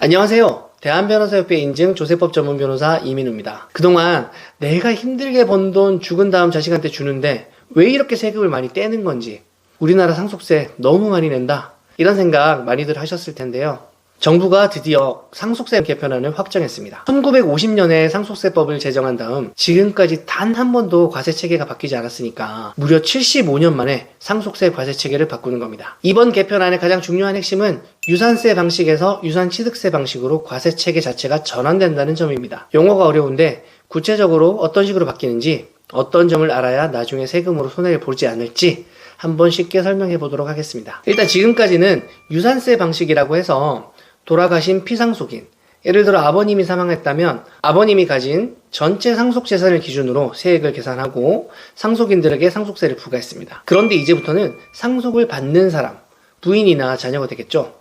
안녕하세요. 대한변호사협회 인증 조세법 전문 변호사 이민우입니다. 그동안 내가 힘들게 번 돈 죽은 다음 자식한테 주는데 왜 이렇게 세금을 많이 떼는 건지, 우리나라 상속세 너무 많이 낸다, 이런 생각 많이들 하셨을 텐데요. 정부가 드디어 상속세 개편안을 확정했습니다. 1950년에 상속세법을 제정한 다음 지금까지 단 한 번도 과세체계가 바뀌지 않았으니까 무려 75년 만에 상속세 과세체계를 바꾸는 겁니다. 이번 개편안의 가장 중요한 핵심은 유산세 방식에서 유산취득세 방식으로 과세체계 자체가 전환된다는 점입니다. 용어가 어려운데 구체적으로 어떤 식으로 바뀌는지, 어떤 점을 알아야 나중에 세금으로 손해를 보지 않을지 한번 쉽게 설명해 보도록 하겠습니다. 일단 지금까지는 유산세 방식이라고 해서 돌아가신 피상속인, 예를 들어 아버님이 사망했다면 아버님이 가진 전체 상속재산을 기준으로 세액을 계산하고 상속인들에게 상속세를 부과했습니다. 그런데 이제부터는 상속을 받는 사람, 부인이나 자녀가 되겠죠.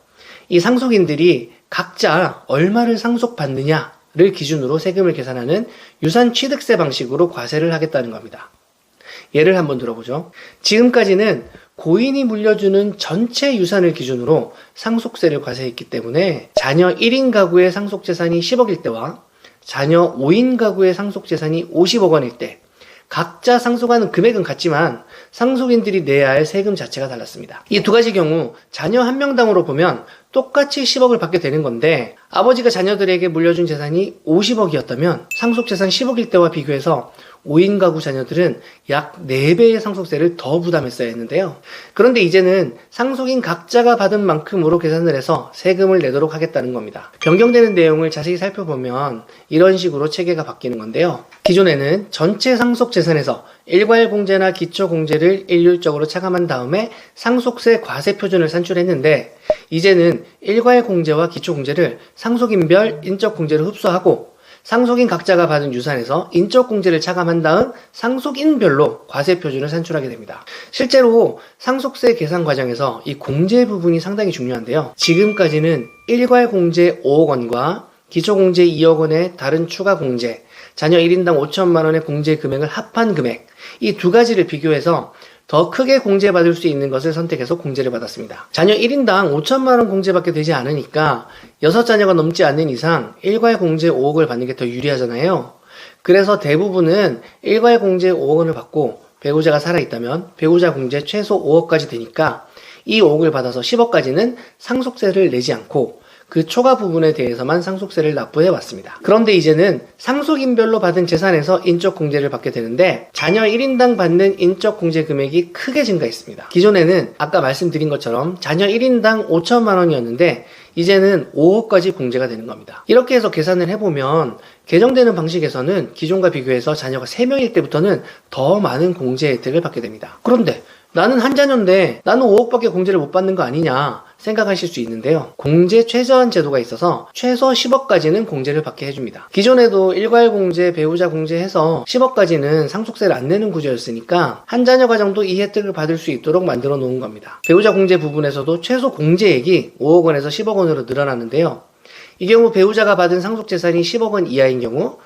이 상속인들이 각자 얼마를 상속받느냐를 기준으로 세금을 계산하는 유산취득세 방식으로 과세를 하겠다는 겁니다. 예를 한번 들어보죠. 지금까지는 고인이 물려주는 전체 유산을 기준으로 상속세를 과세했기 때문에 자녀 1인 가구의 상속재산이 10억일 때와 자녀 5인 가구의 상속재산이 50억 원일 때 각자 상속하는 금액은 같지만 상속인들이 내야 할 세금 자체가 달랐습니다. 이 두 가지 경우 자녀 한 명당으로 보면 똑같이 10억을 받게 되는 건데, 아버지가 자녀들에게 물려준 재산이 50억이었다면 상속재산 10억일 때와 비교해서 5인 가구 자녀들은 약 4배의 상속세를 더 부담했어야 했는데요. 그런데 이제는 상속인 각자가 받은 만큼으로 계산을 해서 세금을 내도록 하겠다는 겁니다. 변경되는 내용을 자세히 살펴보면 이런 식으로 체계가 바뀌는 건데요. 기존에는 전체 상속재산에서 일괄공제나 기초공제를 일률적으로 차감한 다음에 상속세 과세표준을 산출했는데, 이제는 일괄공제와 기초공제를 상속인별 인적공제로 흡수하고 상속인 각자가 받은 유산에서 인적공제를 차감한 다음 상속인별로 과세표준을 산출하게 됩니다. 실제로 상속세 계산 과정에서 이 공제 부분이 상당히 중요한데요. 지금까지는 일괄공제 5억 원과 기초공제 2억 원의 다른 추가 공제, 자녀 1인당 5천만 원의 공제 금액을 합한 금액, 이 두 가지를 비교해서 더 크게 공제받을 수 있는 것을 선택해서 공제를 받았습니다. 자녀 1인당 5천만 원 공제받게 되지 않으니까 6자녀가 넘지 않는 이상 일괄 공제 5억을 받는 게 더 유리하잖아요. 그래서 대부분은 일괄 공제 5억 원을 받고 배우자가 살아있다면 배우자 공제 최소 5억까지 되니까 이 5억을 받아서 10억까지는 상속세를 내지 않고 그 초과 부분에 대해서만 상속세를 납부해 왔습니다. 그런데 이제는 상속인별로 받은 재산에서 인적공제를 받게 되는데 자녀 1인당 받는 인적공제 금액이 크게 증가했습니다. 기존에는 아까 말씀드린 것처럼 자녀 1인당 5천만 원이었는데 이제는 5억까지 공제가 되는 겁니다. 이렇게 해서 계산을 해보면 개정되는 방식에서는 기존과 비교해서 자녀가 3명일 때부터는 더 많은 공제 혜택을 받게 됩니다. 그런데 나는 한 자녀인데 나는 5억밖에 공제를 못 받는 거 아니냐 생각하실 수 있는데요. 공제 최저한 제도가 있어서 최소 10억까지는 공제를 받게 해줍니다. 기존에도 일괄 공제, 배우자 공제해서 10억까지는 상속세를 안 내는 구조였으니까 한 자녀 가정도 이 혜택을 받을 수 있도록 만들어 놓은 겁니다. 배우자 공제 부분에서도 최소 공제액이 5억 원에서 10억 원으로 늘어났는데요. 이 경우 배우자가 받은 상속재산이 10억 원 이하인 경우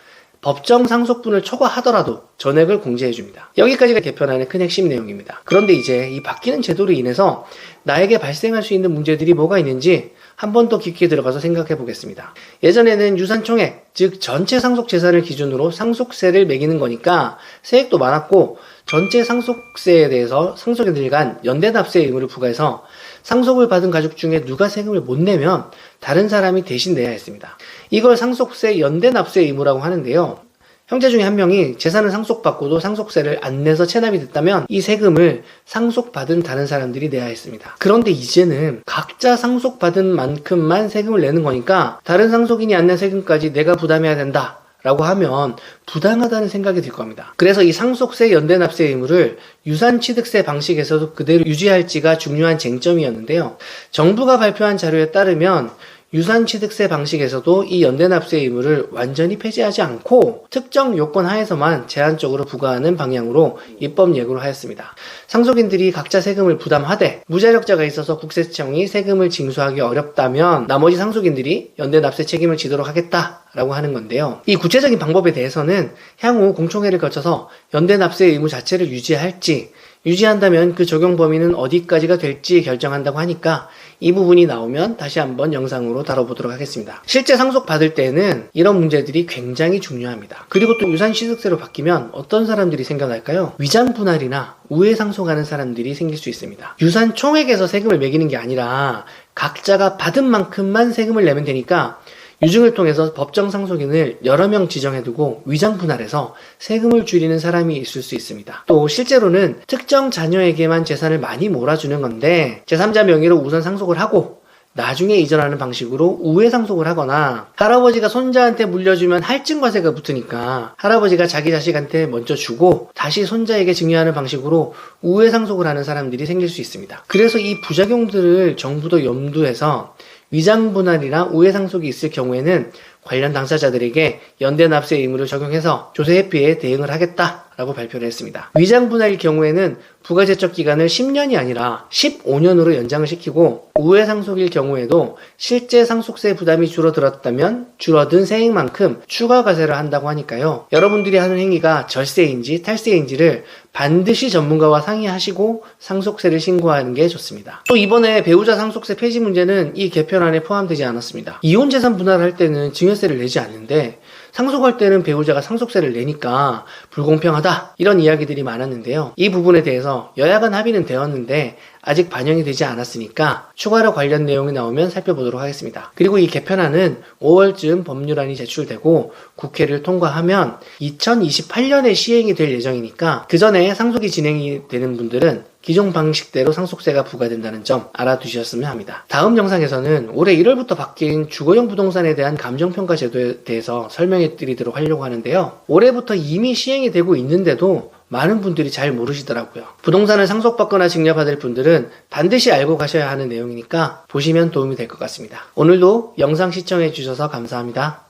법정 상속분을 초과하더라도 전액을 공제해줍니다. 여기까지가 개편안의 큰 핵심 내용입니다. 그런데 이제 이 바뀌는 제도로 인해서 나에게 발생할 수 있는 문제들이 뭐가 있는지 한 번 더 깊게 들어가서 생각해 보겠습니다. 예전에는 유산총액, 즉 전체 상속재산을 기준으로 상속세를 매기는 거니까 세액도 많았고, 전체 상속세에 대해서 상속인들 간 연대납세 의무를 부과해서 상속을 받은 가족 중에 누가 세금을 못 내면 다른 사람이 대신 내야 했습니다. 이걸 상속세 연대납세 의무라고 하는데요. 형제 중에 한 명이 재산을 상속받고도 상속세를 안 내서 체납이 됐다면 이 세금을 상속받은 다른 사람들이 내야 했습니다. 그런데 이제는 각자 상속받은 만큼만 세금을 내는 거니까 다른 상속인이 안 낸 세금까지 내가 부담해야 된다 라고 하면 부당하다는 생각이 들 겁니다. 그래서 이 상속세 연대납세 의무를 유산취득세 방식에서도 그대로 유지할지가 중요한 쟁점이었는데요. 정부가 발표한 자료에 따르면 유산취득세 방식에서도 이 연대납세 의무를 완전히 폐지하지 않고 특정 요건 하에서만 제한적으로 부과하는 방향으로 입법 예고를 하였습니다. 상속인들이 각자 세금을 부담하되 무자력자가 있어서 국세청이 세금을 징수하기 어렵다면 나머지 상속인들이 연대납세 책임을 지도록 하겠다라고 하는 건데요. 이 구체적인 방법에 대해서는 향후 공청회를 거쳐서 연대납세 의무 자체를 유지할지 유지한다면 그 적용 범위는 어디까지가 될지 결정한다고 하니까 이 부분이 나오면 다시 한번 영상으로 다뤄보도록 하겠습니다. 실제 상속 받을 때는 이런 문제들이 굉장히 중요합니다. 그리고 또 유산취득세로 바뀌면 어떤 사람들이 생겨날까요? 위장 분할이나 우회 상속하는 사람들이 생길 수 있습니다. 유산 총액에서 세금을 매기는 게 아니라 각자가 받은 만큼만 세금을 내면 되니까 유증을 통해서 법정 상속인을 여러 명 지정해두고 위장 분할해서 세금을 줄이는 사람이 있을 수 있습니다. 또 실제로는 특정 자녀에게만 재산을 많이 몰아주는 건데 제3자 명의로 우선 상속을 하고 나중에 이전하는 방식으로 우회 상속을 하거나 할아버지가 손자한테 물려주면 할증과세가 붙으니까 할아버지가 자기 자식한테 먼저 주고 다시 손자에게 증여하는 방식으로 우회 상속을 하는 사람들이 생길 수 있습니다. 그래서 이 부작용들을 정부도 염두해서 위장 분할이나 우회 상속이 있을 경우에는 관련 당사자들에게 연대 납세 의무를 적용해서 조세 회피에 대응을 하겠다라고 발표를 했습니다. 위장 분할일 경우에는 부가제적 기간을 10년이 아니라 15년으로 연장을 시키고 우회 상속일 경우에도 실제 상속세 부담이 줄어들었다면 줄어든 세액만큼 추가 과세를 한다고 하니까요. 여러분들이 하는 행위가 절세인지 탈세인지를 반드시 전문가와 상의하시고 상속세를 신고하는 게 좋습니다. 또 이번에 배우자 상속세 폐지 문제는 이 개편안에 포함되지 않았습니다. 이혼 재산 분할할 때는 증여세를 내지 않는데 상속할 때는 배우자가 상속세를 내니까 불공평하다 이런 이야기들이 많았는데요. 이 부분에 대해서 여야 간 합의는 되었는데 아직 반영이 되지 않았으니까 추가로 관련 내용이 나오면 살펴보도록 하겠습니다. 그리고 이 개편안은 5월쯤 법률안이 제출되고 국회를 통과하면 2028년에 시행이 될 예정이니까 그 전에 상속이 진행이 되는 분들은 기존 방식대로 상속세가 부과된다는 점 알아두셨으면 합니다. 다음 영상에서는 올해 1월부터 바뀐 주거용 부동산에 대한 감정평가 제도에 대해서 설명해 드리도록 하려고 하는데요. 올해부터 이미 시행이 되고 있는데도 많은 분들이 잘 모르시더라고요. 부동산을 상속받거나 증여받을 분들은 반드시 알고 가셔야 하는 내용이니까 보시면 도움이 될 것 같습니다. 오늘도 영상 시청해 주셔서 감사합니다.